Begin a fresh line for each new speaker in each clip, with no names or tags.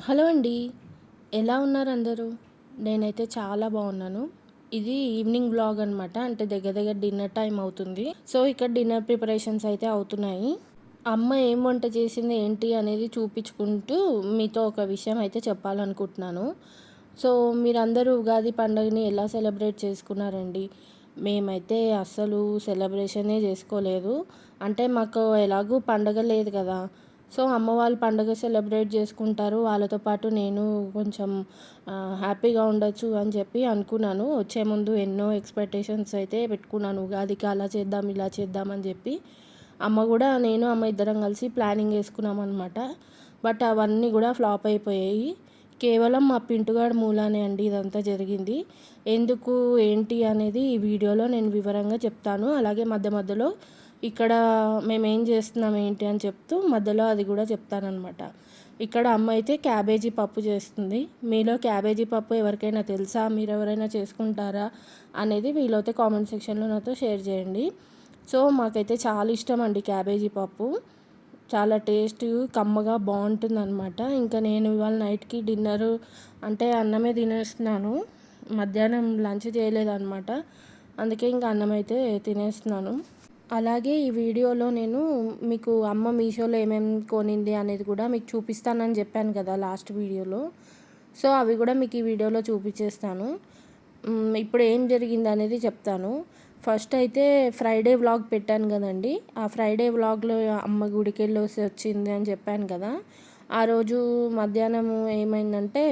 Hello అండి. ఎలా ఉన్నారు అందరూ? నేనైతే చాలా బాగున్నాను. ఇది ఈవినింగ్ వ్లాగ్ అనమాట. అంటే దగ్గర దగ్గర డిన్నర్ టైం అవుతుంది. సో ఇక్కడ డిన్నర్ ప్రిపరేషన్స్ అయితే అవుతున్నాయి. అమ్మ ఏం వంట చేసింది ఏంటి అనేది చూపించుకుంటూ మీతో ఒక విషయం అయితే చెప్పాలనుకుంటున్నాను. సో మీరందరూ ఉగాది పండుగని ఎలా సెలబ్రేట్ చేసుకున్నారండి? మేమైతే అస్సలు సెలబ్రేషనే చేసుకోలేదు. అంటే మాకు ఎలాగూ పండగ లేదు కదా! సో అమ్మ వాళ్ళు పండుగ సెలబ్రేట్ చేసుకుంటారు. వాళ్ళతో పాటు నేను కొంచెం హ్యాపీగా ఉండొచ్చు అని చెప్పి అనుకున్నాను. వచ్చే ముందు ఎన్నో ఎక్స్‌పెక్టేషన్స్ అయితే పెట్టుకున్నాను. ఉగాదికి అలా చేద్దాం, ఇలా చేద్దాం అని చెప్పి. అమ్మ కూడా నేను అమ్మ ఇద్దరం కలిసి ప్లానింగ్ వేసుకున్నామన్నమాట. బట్ అవన్నీ కూడా ఫ్లాప్ అయిపోయాయి. కేవలం మా పింటుగాడు మూలానే అండి ఇదంతా జరిగింది. ఎందుకు, ఏంటి అనేది ఈ వీడియోలో నేను వివరంగా చెప్తాను. అలాగే మధ్య మధ్యలో ఇక్కడ మేమేం చేస్తున్నాం ఏంటి అని చెప్తూ మధ్యలో అది కూడా చెప్తానన్నమాట. ఇక్కడ అమ్మ అయితే క్యాబేజీ పప్పు చేస్తుంది. మీలో క్యాబేజీ పప్పు ఎవరికైనా తెలుసా? మీరు ఎవరైనా చేసుకుంటారా అనేది వీలైతే కామెంట్ సెక్షన్లో నాతో షేర్ చేయండి. సో మాకైతే చాలా ఇష్టం అండి క్యాబేజీ పప్పు. చాలా టేస్ట్ కమ్మగా బాగుంటుందన్నమాట. ఇంకా నేను ఇవాళ నైట్కి డిన్నరు అంటే అన్నమే తినేస్తున్నాను. మధ్యాహ్నం లంచ్ చేయలేదన్నమాట. అందుకే ఇంకా అన్నం అయితే తినేస్తున్నాను. అలాగే ఈ వీడియోలో నేను మీకు అమ్మ మీషోలో ఏమేమి కొనింది అనేది కూడా మీకు చూపిస్తానని చెప్పాను కదా లాస్ట్ వీడియోలో. సో అవి కూడా మీకు ఈ వీడియోలో చూపించేస్తాను. ఇప్పుడు ఏం జరిగింది అనేది చెప్తాను. ఫస్ట్ అయితే ఫ్రైడే వ్లాగ్ పెట్టాను కదండి. ఆ ఫ్రైడే వ్లాగ్లో అమ్మ గుడికి వెళ్ళేసి వచ్చింది అని చెప్పాను కదా. ఆ రోజు మధ్యాహ్నం ఏమైందంటే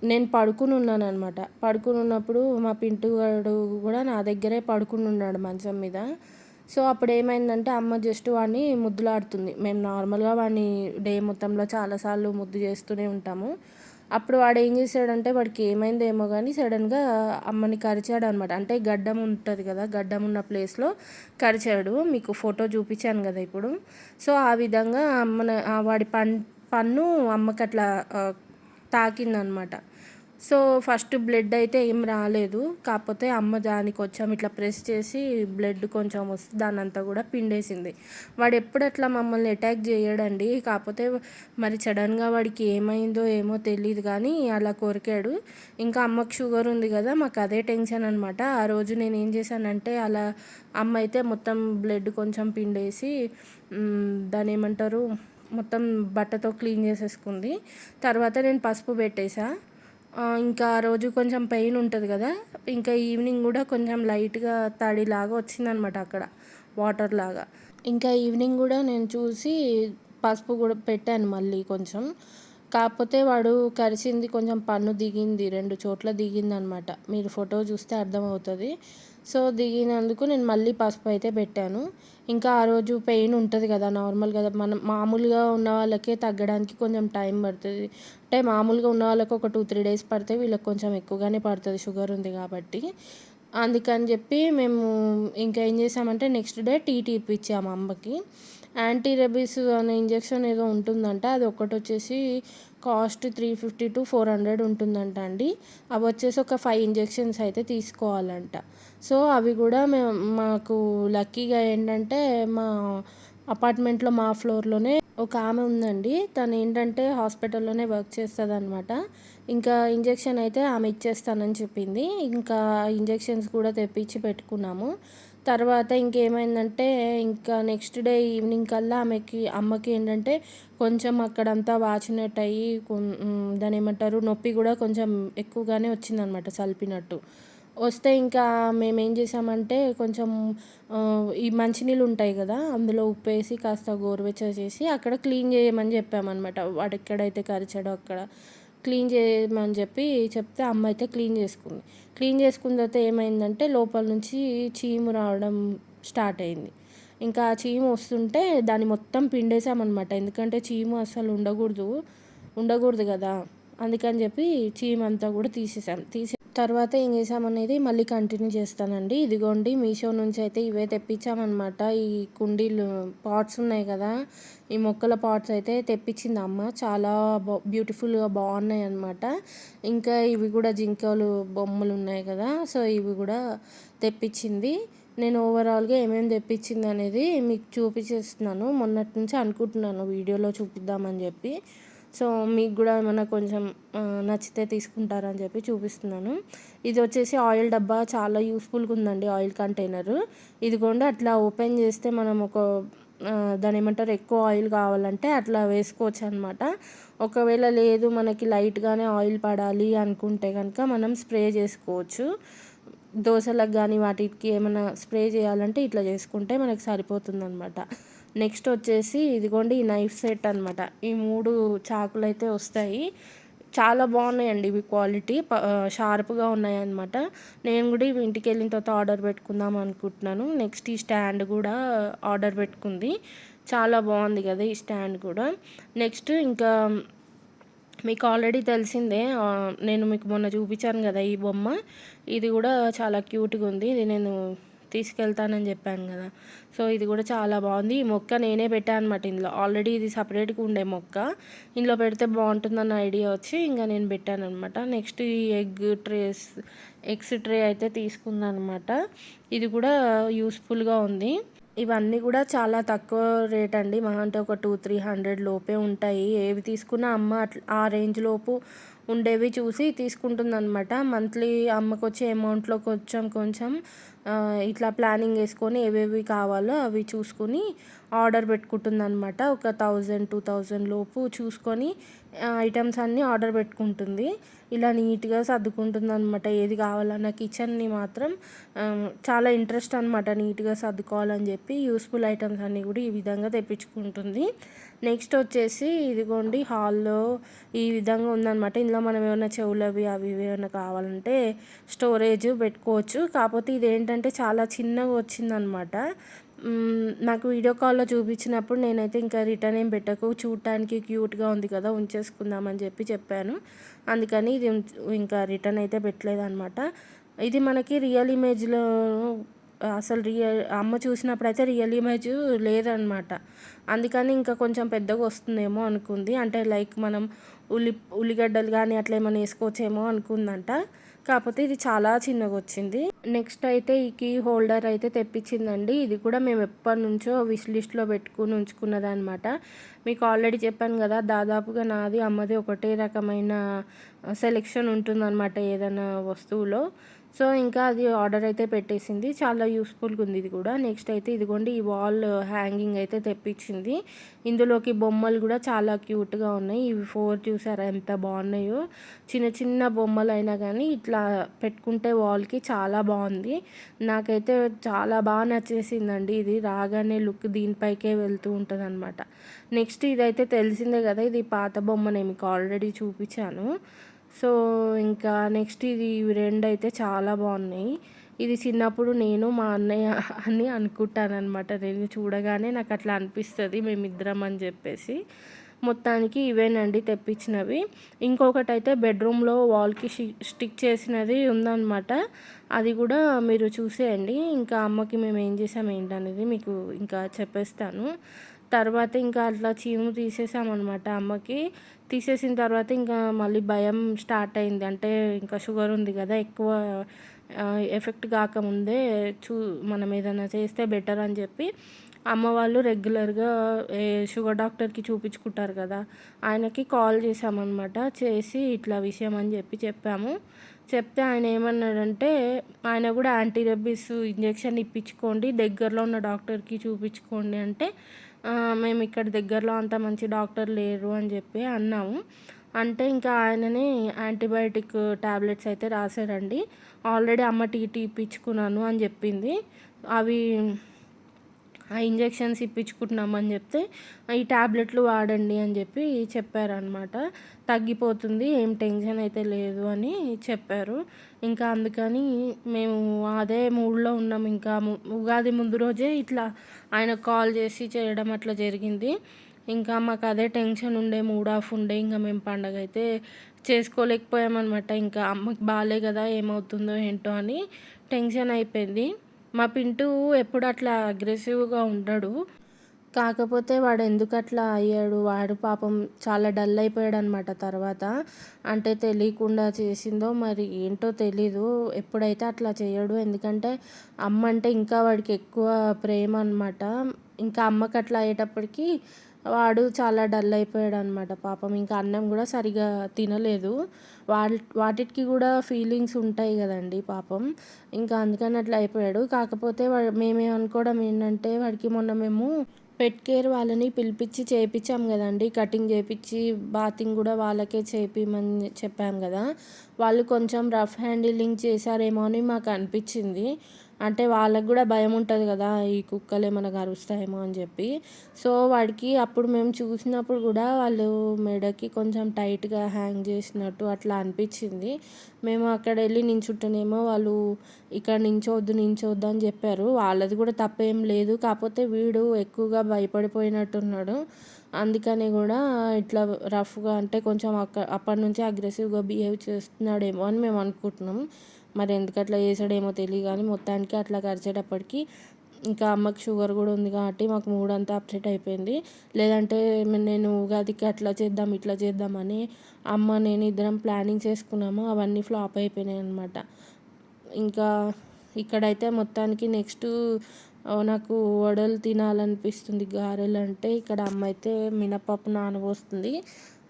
నేను పడుకుని ఉన్నాను అనమాట. పడుకుని ఉన్నప్పుడు మా పింటుగాడు కూడా నా దగ్గరే పడుకుని ఉన్నాడు మంచం మీద. సో అప్పుడు ఏమైందంటే అమ్మ జస్ట్ వాడిని ముద్దులాడుతుంది. మేము నార్మల్గా వాడిని డే మొత్తంలో చాలాసార్లు ముద్దు చేస్తూనే ఉంటాము. అప్పుడు వాడు ఏం చేశాడంటే వాడికి ఏమైందో ఏమో కానీ సడన్గా అమ్మని కరిచాడు అనమాట. అంటే గడ్డం ఉంటుంది కదా, గడ్డం ఉన్న ప్లేస్లో కరిచాడు. మీకు ఫోటో చూపించాను కదా ఇప్పుడు. సో ఆ విధంగా వాడి పన్ను అమ్మకి అట్లా తాకిందనమాట. సో ఫస్ట్ బ్లడ్ అయితే ఏం రాలేదు. కాకపోతే అమ్మ దాన్ని కొంచెం ఇట్లా ప్రెస్ చేసి బ్లడ్ కొంచెం వస్తే దాన్నంతా కూడా పిండేసింది. వాడు ఎప్పుడు అట్లా మమ్మల్ని అటాక్ చేయడండి. కాకపోతే మరి సడన్గా వాడికి ఏమైందో ఏమో తెలియదు కానీ అలా కొరికాడు. ఇంకా అమ్మకు షుగర్ ఉంది కదా, మాకు అదే టెన్షన్ అనమాట. ఆ రోజు నేను ఏం చేశానంటే అలా అమ్మ అయితే మొత్తం బ్లడ్ కొంచెం పిండేసి దాన్ని ఏమంటారు మొత్తం బట్టతో క్లీన్ చేసేసుకుంది. తర్వాత నేను పసుపు పెట్టేసా. ఇంకా ఆ రోజు కొంచెం పెయిన్ ఉంటుంది కదా, ఇంకా ఈవినింగ్ కూడా కొంచెం లైట్గా తడిలాగా వచ్చిందనమాట అక్కడ, వాటర్ లాగా. ఇంకా ఈవినింగ్ కూడా నేను చూసి పసుపు కూడా పెట్టాను మళ్ళీ కొంచెం. కాకపోతే వాడు కరిచింది కొంచెం పన్ను దిగింది, 2 చోట్ల దిగిందనమాట. మీరు ఫోటో చూస్తే అర్థమవుతుంది. సో దిగినందుకు నేను మళ్ళీ పసుపు అయితే పెట్టాను. ఇంకా ఆ రోజు పెయిన్ ఉంటుంది కదా, నార్మల్ కదా, మనం మామూలుగా ఉన్న వాళ్ళకే తగ్గడానికి కొంచెం టైం పడుతుంది. అంటే మామూలుగా ఉన్న వాళ్ళకి ఒక 2-3 డేస్ పడితే వీళ్ళకి కొంచెం ఎక్కువగానే పడుతుంది, షుగర్ ఉంది కాబట్టి. అందుకని చెప్పి మేము ఇంకా ఏం చేసామంటే నెక్స్ట్ డే టీటీ ఇప్పించాము అమ్మకి. యాంటీ రెబీస్ అనే ఇంజెక్షన్ ఏదో ఉంటుందంట. అది ఒకటి వచ్చేసి కాస్ట్ 350-400 ఉంటుందంట అండి. అవి వచ్చేసి ఒక 5 ఇంజెక్షన్స్ అయితే తీసుకోవాలంట. సో అవి కూడా మాకు లక్కీగా ఏంటంటే మా అపార్ట్మెంట్లో మా ఫ్లోర్లోనే ఒక ఆమె ఉందండి. తను ఏంటంటే హాస్పిటల్లోనే వర్క్ చేస్తుంది అనమాట. ఇంకా ఇంజెక్షన్ అయితే ఆమె ఇచ్చేస్తానని చెప్పింది. ఇంకా ఇంజెక్షన్స్ కూడా తెప్పించి పెట్టుకున్నాము. తర్వాత ఇంకేమైందంటే ఇంకా నెక్స్ట్ డే ఈవినింగ్ కల్లా అమ్మకి ఏంటంటే కొంచెం అక్కడంతా వాచినట్టు అయ్యి దాని ఏమంటారు నొప్పి కూడా కొంచెం ఎక్కువగానే వచ్చిందనమాట, సల్పినట్టు వస్తే ఇంకా మేమేం చేసామంటే కొంచెం ఈ మంచినీళ్ళు ఉంటాయి కదా, అందులో ఉప్పేసి కాస్త గోరువెచ్చగా చేసి అక్కడ క్లీన్ చేయమని చెప్పామన్నమాట. వాడు ఎక్కడైతే కరిచాడో అక్కడ క్లీన్ చేయమని చెప్తే అమ్మ అయితే క్లీన్ చేసుకుంది. క్లీన్ చేసుకున్న తర్వాత ఏమైందంటే లోపల నుంచి చీము రావడం స్టార్ట్ అయింది. ఇంకా ఆ చీము వస్తుంటే దాన్ని మొత్తం పిండేసామన్నమాట. ఎందుకంటే చీము అస్సలు ఉండకూడదు కదా, అందుకని చెప్పి చీము అంతా కూడా తీసేసాం. తర్వాత ఏం చేసామనేది మళ్ళీ కంటిన్యూ చేస్తానండి. ఇదిగోండి మీషో నుంచి అయితే ఇవే తెప్పించామన్నమాట. ఈ కుండీలు పాట్స్ ఉన్నాయి కదా, ఈ మొక్కల పాట్స్ అయితే తెప్పించింది అమ్మ. చాలా బ్యూటిఫుల్గా బాగున్నాయి అన్నమాట. ఇంకా ఇవి కూడా జింకలు బొమ్మలు ఉన్నాయి కదా, సో ఇవి కూడా తెప్పించింది. నేను ఓవరాల్గా ఏమేమి తెప్పించింది అనేది మీకు చూపించేస్తున్నాను. మొన్నటి నుంచి అనుకుంటున్నాను వీడియోలో చూపిద్దామని చెప్పి. సో మీకు కూడా ఏమైనా కొంచెం నచ్చితే తీసుకుంటారని చెప్పి చూపిస్తున్నాను. ఇది వచ్చేసి ఆయిల్ డబ్బా, చాలా యూస్ఫుల్గా ఉందండి ఆయిల్ కంటైనర్. ఇదిగోండి అట్లా ఓపెన్ చేస్తే మనం ఒక దాని ఏమంటారు, ఎక్కువ ఆయిల్ కావాలంటే అట్లా వేసుకోవచ్చు అనమాట. ఒకవేళ లేదు మనకి లైట్గానే ఆయిల్ పడాలి అనుకుంటే కనుక మనం స్ప్రే చేసుకోవచ్చు. దోశలకు కానీ వాటికి ఏమైనా స్ప్రే చేయాలంటే ఇట్లా చేసుకుంటే మనకి సరిపోతుంది అనమాట. నెక్స్ట్ వచ్చేసి ఇదిగోండి ఈ నైఫ్ సెట్ అనమాట. ఈ 3 చాకులు అయితే వస్తాయి. చాలా బాగున్నాయండి ఇవి, క్వాలిటీ షార్ప్గా ఉన్నాయన్నమాట. నేను కూడా ఇవి ఇంటికి వెళ్ళిన తర్వాత ఆర్డర్ పెట్టుకుందాం అనుకుంటున్నాను. నెక్స్ట్ ఈ స్టాండ్ కూడా ఆర్డర్ పెట్టుకుంది. చాలా బాగుంది కదా ఈ స్టాండ్ కూడా. నెక్స్ట్ ఇంకా మీకు ఆల్రెడీ తెలిసిందే, నేను మీకు మొన్న చూపించాను కదా ఈ బొమ్మ. ఇది కూడా చాలా క్యూట్గా ఉంది. ఇది నేను తీసుకెళ్తానని చెప్పాను కదా. సో ఇది కూడా చాలా బాగుంది. ఈ మొక్క నేనే పెట్టాను అనమాట ఇందులో. ఆల్రెడీ ఇది సపరేట్గా ఉండే మొక్క, ఇందులో పెడితే బాగుంటుందన్న ఐడియా వచ్చి ఇంకా నేను పెట్టాను అనమాట. నెక్స్ట్ ఈ ఎగ్స్ ట్రే అయితే తీసుకుందనమాట. ఇది కూడా యూస్ఫుల్గా ఉంది. ఇవన్నీ కూడా చాలా తక్కువ రేట్ అండి. మహా అంటే ఒక 200-300 లోపే ఉంటాయి. ఏవి తీసుకున్నా అమ్మ ఆ రేంజ్ లోపు ఉండేవి చూసి తీసుకుంటుందన్నమాట. మంత్లీ అమ్మకు వచ్చే అమౌంట్లో కొంచెం కొంచెం ఇట్లా ప్లానింగ్ వేసుకొని ఏవేవి కావాలో అవి చూసుకొని ఆర్డర్ పెట్టుకుంటుందన్నమాట. ఒక 1000-2000 లోపు చూసుకొని ఐటమ్స్ అన్నీ ఆర్డర్ పెట్టుకుంటుంది. ఇలా నీట్గా సర్దుకుంటుంది అనమాట. ఏది కావాలన్నా కిచెన్ని మాత్రం చాలా ఇంట్రెస్ట్ అనమాట, నీట్గా సర్దుకోవాలని చెప్పి. యూస్ఫుల్ ఐటమ్స్ అన్నీ కూడా ఈ విధంగా తెప్పించుకుంటుంది. నెక్స్ట్ వచ్చేసి ఇదిగోండి హాల్లో ఈ విధంగా ఉందన్నమాట. ఇందులో మనం ఏమైనా చెవులవి అవి ఏమైనా కావాలంటే స్టోరేజ్ పెట్టుకోవచ్చు. కాకపోతే ఇది ఏంటంటే చాలా చిన్నగా వచ్చిందనమాట. నాకు వీడియో కాల్లో చూపించినప్పుడు నేనైతే ఇంకా రిటర్న్ ఏం పెట్టకు, చూడటానికి క్యూట్గా ఉంది కదా ఉంచేసుకుందామని చెప్పాను. అందుకని ఇది ఇంకా రిటర్న్ అయితే పెట్టలేదన్నమాట. ఇది మనకి రియల్ ఇమేజ్లో అసలు అమ్మ చూసినప్పుడు అయితే రియల్ ఇమేజ్ లేదనమాట. అందుకని ఇంకా కొంచెం పెద్దగా వస్తుందేమో అనుకుంది. అంటే లైక్ మనం ఉల్లిగడ్డలు కానీ అట్లా ఏమైనా వేసుకోవచ్చేమో అనుకుందంట. కాకపోతే ఇది చాలా చిన్నగా వచ్చింది. నెక్స్ట్ అయితే ఈ కీ హోల్డర్ అయితే తెప్పించిందండి. ఇది కూడా మేము ఎప్పటి నుంచో విష్ లిస్ట్లో పెట్టుకుని ఉంచుకున్నదనమాట. మీకు ఆల్రెడీ చెప్పాను కదా, దాదాపుగా నాది అమ్మది ఒకటే రకమైన సెలెక్షన్ ఉంటుందన్నమాట ఏదైనా వస్తువులో. సో ఇంకా అది ఆర్డర్ అయితే పెట్టేసింది. చాలా యూస్ఫుల్గా ఉంది ఇది కూడా. నెక్స్ట్ అయితే ఇదిగోండి ఈ వాల్ హ్యాంగింగ్ అయితే తెప్పించింది. ఇందులోకి బొమ్మలు కూడా చాలా క్యూట్గా ఉన్నాయి. ఇవి 4 చూసారా ఎంత బాగున్నాయో. చిన్న చిన్న బొమ్మలు అయినా కానీ ఇట్లా పెట్టుకుంటే వాల్కి చాలా బాగుంది. నాకైతే చాలా బాగా నచ్చేసిందండి. ఇది రాగానే లుక్ దీనిపైకే వెళ్తూ ఉంటుంది అనమాట. నెక్స్ట్ ఇదైతే తెలిసిందే కదా, ఇది పాత బొమ్మనే మీకు ఆల్రెడీ చూపించాను. సో ఇంకా నెక్స్ట్ ఇది 2 అయితే చాలా బాగున్నాయి. ఇది చిన్నప్పుడు నేను మా అన్నయ్య అని అనుకుంటానన్నమాట. నేను చూడగానే నాకు అట్లా అనిపిస్తుంది మేమిద్దరం అని చెప్పేసి. మొత్తానికి ఇవేనండి తెప్పించినవి. ఇంకొకటి అయితే బెడ్రూమ్లో వాల్కి స్టిక్ చేసినది ఉందన్నమాట. అది కూడా మీరు చూసేయండి. ఇంకా అమ్మకి మేము ఏం చేసాం ఏంటనేది మీకు ఇంకా చెప్పేస్తాను. తర్వాత ఇంకా అట్లా చీము తీసేసామన్నమాట అమ్మకి. తీసేసిన తర్వాత ఇంకా మళ్ళీ భయం స్టార్ట్ అయింది. అంటే ఇంకా షుగర్ ఉంది కదా, ఎక్కువ ఎఫెక్ట్ కాకముందే మనం ఏదైనా చేస్తే బెటర్ అని చెప్పి అమ్మ వాళ్ళు రెగ్యులర్గా షుగర్ డాక్టర్కి చూపించుకుంటారు కదా, ఆయనకి కాల్ చేసామన్నమాట. చేసి ఇట్లా విషయం అని చెప్పాము. చెప్తే ఆయన ఏమన్నాడంటే, ఆయన కూడా యాంటీ రెబీస్ ఇంజెక్షన్ ఇప్పించుకోండి, దగ్గరలో ఉన్న డాక్టర్కి చూపించుకోండి అంటే, మేము ఇక్కడ దగ్గరలో అంత మంచి డాక్టర్ లేరు అని చెప్పి అన్నాము. అంటే ఇంకా ఆయననే యాంటీబయాటిక్ టాబ్లెట్స్ అయితే రాశారండి. ఆల్రెడీ అమ్మ టీటీ ఇప్పించుకున్నాను అని చెప్పింది. అవి ఆ ఇంజెక్షన్స్ ఇప్పించుకుంటున్నామని చెప్తే ఈ ట్యాబ్లెట్లు వాడండి అని చెప్పి చెప్పారనమాట. తగ్గిపోతుంది, ఏం టెన్షన్ అయితే లేదు అని చెప్పారు. ఇంకా అందుకని మేము అదే మూడ్లో ఉన్నాం. ఇంకా ఉగాది ముందు రోజే ఇట్లా ఆయన కాల్ చేసి చేయడం అట్లా జరిగింది. ఇంకా మాకు అదే టెన్షన్ ఉండే, మూడ్ ఆఫ్ ఉండే. ఇంకా మేము పండగ అయితే చేసుకోలేకపోయామన్నమాట. ఇంకా అమ్మకి బాగాలే కదా, ఏమవుతుందో ఏంటో అని టెన్షన్ అయిపోయింది. మా పింటూ ఎప్పుడు అట్లా అగ్రెసివ్గా ఉండడు. కాకపోతే వాడు ఎందుకు అట్లా అయ్యాడు, వాడు పాపం చాలా డల్ అయిపోయాడు అనమాట తర్వాత. అంటే తెలియకుండా చేసిందో మరి ఏంటో తెలీదు. ఎప్పుడైతే అట్లా చేయడు. ఎందుకంటే అమ్మ అంటే ఇంకా వాడికి ఎక్కువ ప్రేమ అనమాట. ఇంకా అమ్మకి అట్లా అయ్యేటప్పటికి వాడు చాలా డల్ అయిపోయాడనమాట పాపం. ఇంకా అన్నం గూడా సరిగ్గా తినలేదు. వాటికి గూడా ఫీలింగ్స్ ఉంటాయి గదండీ పాపం. ఇంకా అందుకని అట్లా అయిపోయాడు. కాకపోతే మేమేమనుకోవడం ఏంటంటే వాడికి మొన్న మేము పెట్ కేర్ వాళ్ళని పిలిపించి చేపిచ్చాం గదండీ! కటింగ్ చేపిచ్చి, బాతింగ్ గూడా వాళ్ళకే చేపియమని చెప్పాం గదా! వాళ్ళు కొంచెం రఫ్ హ్యాండిలింగ్ చేశారేమో అని మాకనిపిచ్చింది. అంటే వాళ్ళకి గూడా భయముంటది గదా! ఈ కుక్కలేమన్నా కరుస్తాయేమో అని జెప్పి. సో, వాడికి అప్పుడు మేము చూసినప్పుడు గూడా వాళ్ళు మెడకి కొంచెం టైట్‌గా హ్యాంగ్ జేసినట్టు అట్లా అనిపిచ్చింది. మేము అక్కడెళ్ళి నించుంటేనేమో వాళ్ళు ఇక్కడ నించోవద్దు అని జెప్పారు. వాళ్ళది గూడా తప్పేం లేదు. కాపోతే వీడు ఎక్కువగా భయపడిపోయినట్టున్నాడు. అందుకని గూడా ఇట్లా రఫ్‌గా అంటే కొంచెం అప్పటినుంచి అగ్రెసివ్‌గా బిహేవ్ చేస్తున్నాడేమో అని మేము అనుకుంటున్నాం. మరి ఎందుకట్లా చేసాడేమో తెలీదు గానీ మొత్తానికి అట్లా కరిచేటప్పటికి ఇంకా అమ్మకి షుగర్ గూడా ఉంది కాబట్టి మాకు మూడంతా అప్సెట్ అయిపోయింది. లేదంటే నేను ఉగాదికి అట్లా చేద్దాం, ఇట్లా చేద్దామని అమ్మ, నేను ఇద్దరం ప్లానింగ్ చేసుకున్నాము. అవన్నీ ఫ్లాప్ అయిపోయినాయన్నమాట. ఇంకా ఇక్కడైతే మొత్తానికి నెక్స్టు నాకు వడలు తినాలనిపిస్తుంది, గారెలంటే. ఇక్కడ అమ్మ అయితే మినపప్పు నానబోస్తుంది.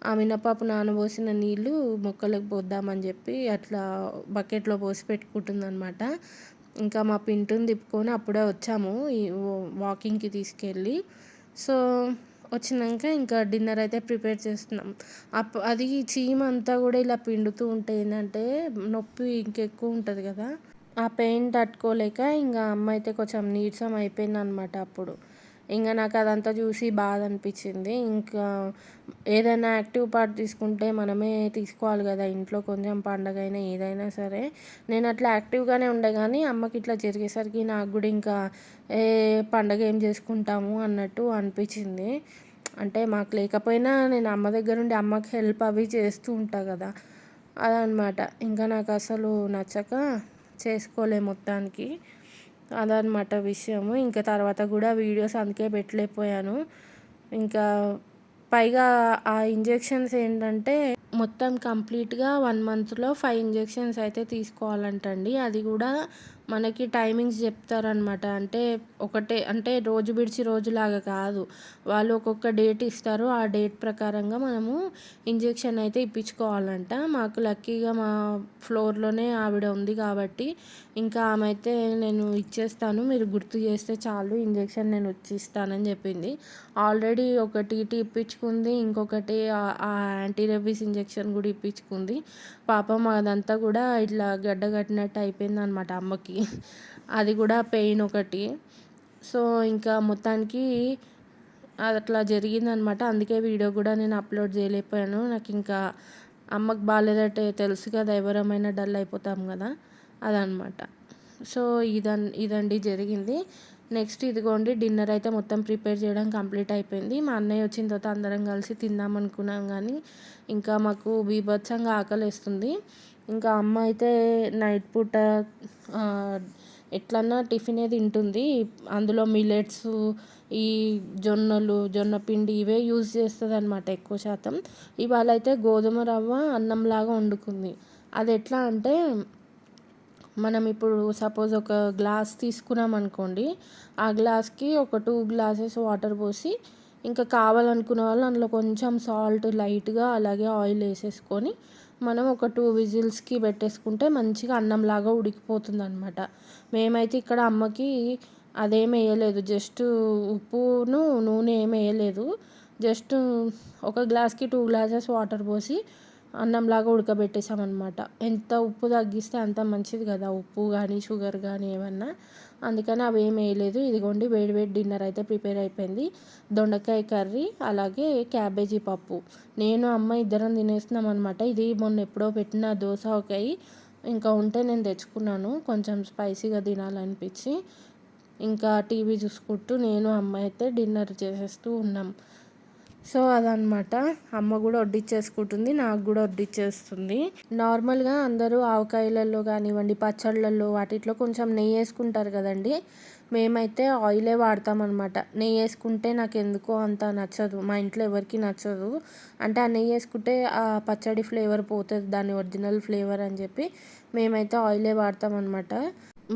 ఆ మినపప్పు నానబోసిన నీళ్ళు మొక్కలకు పోద్దామని చెప్పి అట్లా బకెట్లో పోసి పెట్టుకుంటుందనమాట. ఇంకా మా పింటుని తిప్పుకొని అప్పుడే వచ్చాము ఈ వాకింగ్‌కి తీసుకెళ్ళి. సో, వచ్చినంక ఇంకా డిన్నర్ అయితే ప్రిపేర్ చేస్తున్నాం. అది చీమ అంతా కూడా ఇలా పిండుతూ ఉంటే ఏందంటే నొప్పి ఇంకెక్కువ ఉంటది కదా! ఆ పెయిన్ తట్టుకోలేక ఇంగ అమ్మ అయితే కొంచెం నీరసం అయిపోయిందనమాట అప్పుడు. ఇంగ నాకు అదంతా చూసి బాధ అనిపించింది. ఇంకా ఏదైనా యాక్టివ్ పార్ట్ తీసుకుంటే మనమే తీసుకోవాలి కదా! ఇంట్లో కొంచెం పండగైనా ఏదైనా సరే. నేను అట్లా యాక్టివ్‌గానే ఉండే గానీ అమ్మకి ఇట్లా జరిగేసరికి నాకు కూడా ఇంకా ఏ పండగ ఏం చేసుకుంటాము అన్నట్టు అనిపించింది. అంటే మాకు లేకపోయినా నేను అమ్మ దగ్గరుండి అమ్మకి హెల్ప్ అవి చేస్తూ ఉంటా కదా! అదనమాట. ఇంకా నాకు అసలు నచ్చక చేసుకోలే మొత్తానికి. అదనమాట విషయము. ఇంకా తర్వాత కూడా వీడియోస్ అందుకే పెట్టలేకపోయాను. ఇంకా పైగా ఆ ఇంజెక్షన్స్ ఏంటంటే మొత్తం కంప్లీట్‌గా 1 మంత్‌లో 5 ఇంజెక్షన్స్ అయితే తీసుకోవాలంటండి. అది కూడా మనకి టైమింగ్స్ చెప్తారనమాట. అంటే రోజు విడిచి రోజులాగా కాదు. వాళ్ళు ఒక్కొక్క డేట్ ఇస్తారు. ఆ డేట్ ప్రకారంగా మనము ఇంజెక్షన్ అయితే ఇప్పించుకోవాలంట. మాకు లక్కీగా మా ఫ్లోర్‌లోనే ఆవిడ ఉంది కాబట్టి ఇంకా ఆమె అయితే నేను ఇచ్చేస్తాను, మీరు గుర్తు చేస్తే చాలు ఇంజెక్షన్ నేను వచ్చి ఇస్తానని చెప్పింది. ఆల్రెడీ ఒక టీటీ ఇప్పించుకుంది. ఇంకొకటి ఆ యాంటీ రేబీస్ ఇంజెక్షన్ కూడా ఇప్పించుకుంది. పాపం అదంతా కూడా ఇట్లా గడ్డ కట్టినట్టు అయిపోయిందనమాట అమ్మకి. అది కూడా పెయిన్ ఒకటి. సో, ఇంకా మొత్తానికి అది అట్లా జరిగిందనమాట. అందుకే వీడియో కూడా నేను అప్లోడ్ చేయలేకపోయాను. నాకు ఇంకా అమ్మకి బాలేదంటే తెలుసు కదా! ఎవరమైనా డల్ అయిపోతాం కదా! అదనమాట. సో, ఇదండి జరిగింది. నెక్స్ట్ ఇదిగోండి డిన్నర్ అయితే మొత్తం ప్రిపేర్ చేయడం కంప్లీట్ అయిపోయింది. మా అన్నయ్య వచ్చిన తర్వాత అందరం కలిసి తిందాం అనుకున్నాం కానీ ఇంకా మాకు బీభత్సంగా ఆకలేస్తుంది. ఇంకా అమ్మ అయితే నైట్ పూట ఎట్లన్నా టిఫినే తింటుంది. అందులో మిల్లెట్స్, ఈ జొన్న పిండి ఇవే యూజ్ చేస్తదనమాట ఎక్కువ శాతం. ఇవాళ అయితే గోధుమ రవ్వ అన్నంలాగా వండుకుంది. అది ఎట్లా అంటే మనం ఇప్పుడు సపోజ్ ఒక గ్లాస్ తీసుకున్నాం అనుకోండి, ఆ గ్లాస్‌కి ఒక 2 గ్లాసెస్ వాటర్ పోసి ఇంకా కావాలనుకునే వాళ్ళు అందులో కొంచెం సాల్ట్ లైట్‌గా అలాగే ఆయిల్ వేసేసుకొని మనం ఒక 2 విజిల్స్‌కి పెట్టేసుకుంటే మంచిగా అన్నంలాగా ఉడికిపోతుందనమాట. మేమైతే ఇక్కడ అమ్మకి అదేమి వేయలేదు. జస్ట్ ఉప్పును నూనె ఏమి వేయలేదు. జస్ట్ ఒక గ్లాస్‌కి 2 గ్లాసెస్ వాటర్ పోసి అన్నంలాగా ఉడకబెట్టేసామన్నమాట. ఎంత ఉప్పు తగ్గిస్తే అంత మంచిది కదా! ఉప్పు కానీ, షుగర్ కానీ ఏమన్నా. అందుకని అవేం వేయలేదు. ఇదిగోండి వేడి వేడి డిన్నర్ అయితే ప్రిపేర్ అయిపోయింది. దొండకాయ కర్రీ, అలాగే క్యాబేజీ పప్పు. నేను అమ్మ ఇద్దరం తినేస్తున్నాం అనమాట. ఇది మొన్న ఎప్పుడో పెట్టిన దోస ఒకాయి ఇంకా ఉంటే నేను తెచ్చుకున్నాను. కొంచెం స్పైసీగా తినాలనిపించి ఇంకా టీవీ చూసుకుంటూ నేను అమ్మ అయితే డిన్నర్ చేసేస్తూ ఉన్నాం. సో, అదనమాట. అమ్మ కూడా వడ్డిచ్చేసుకుంటుంది. నాకు కూడా వడ్డిచ్చేస్తుంది. నార్మల్‌గా అందరూ ఆవకాయలలో కానివ్వండి, పచ్చళ్ళల్లో వాటిట్లో కొంచెం నెయ్యి వేసుకుంటారు కదండీ! మేమైతే ఆయిలే వాడతామనమాట. నెయ్యి వేసుకుంటే నాకెందుకో అంత నచ్చదు. మా ఇంట్లో ఎవరికీ నచ్చదు. అంటే ఆ నెయ్యి వేసుకుంటే ఆ పచ్చడి ఫ్లేవర్ పోతది. దాని ఒరిజినల్ ఫ్లేవర్ అని చెప్పి మేమైతే ఆయిలే వాడతామనమాట.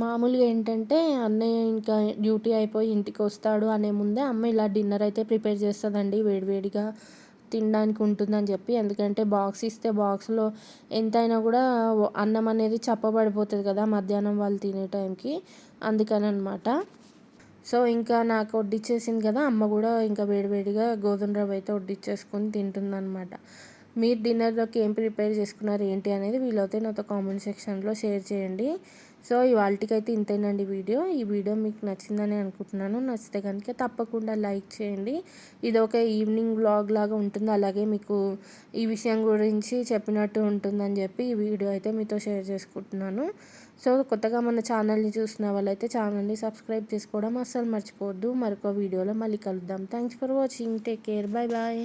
మామూలుగా ఏంటంటే అన్నయ్య ఇంకా డ్యూటీ అయిపోయి ఇంటికి వస్తాడు అనే ముందే అమ్మ ఇలా డిన్నర్ అయితే ప్రిపేర్ చేస్తుందండి, వేడివేడిగా తినడానికి ఉంటుందని చెప్పి. ఎందుకంటే బాక్స్ ఇస్తే బాక్స్లో ఎంతైనా కూడా అన్నం అనేది చప్పబడిపోతుంది కదా మధ్యాహ్నం వాళ్ళు తినే టైంకి, అందుకని అనమాట. సో ఇంకా నాకు వడ్డిచ్చేసింది కదా, అమ్మ కూడా ఇంకా వేడివేడిగా గోధుమ రవ్వ అయితే వడ్డిచ్చేసుకొని తింటుందన్నమాట. మీరు డిన్నర్లోకి ఏం ప్రిపేర్ చేసుకున్నారు ఏంటి అనేది వీలైతే నాతో కామెంట్ సెక్షన్లో షేర్ చేయండి. సో ఇవాళకైతే ఇంతేనండి వీడియో. ఈ వీడియో మీకు నచ్చిందని అనుకుంటున్నాను. నచ్చితే కనుక తప్పకుండా లైక్ చేయండి. ఇది ఒక ఈవినింగ్ వ్లాగ్ లాగా ఉంటుంది, అలాగే మీకు ఈ విషయం గురించి చెప్పినట్టు ఉంటుందని చెప్పి ఈ వీడియో అయితే మీతో షేర్ చేసుకుంటున్నాను. సో కొత్తగా మన ఛానల్ని చూసిన వాళ్ళైతే ఛానల్ని సబ్స్క్రైబ్ చేసుకోవడం అస్సలు మర్చిపోవద్దు. మరొక వీడియోలో మళ్ళీ కలుద్దాం. Thanks for watching. Take care. Bye bye.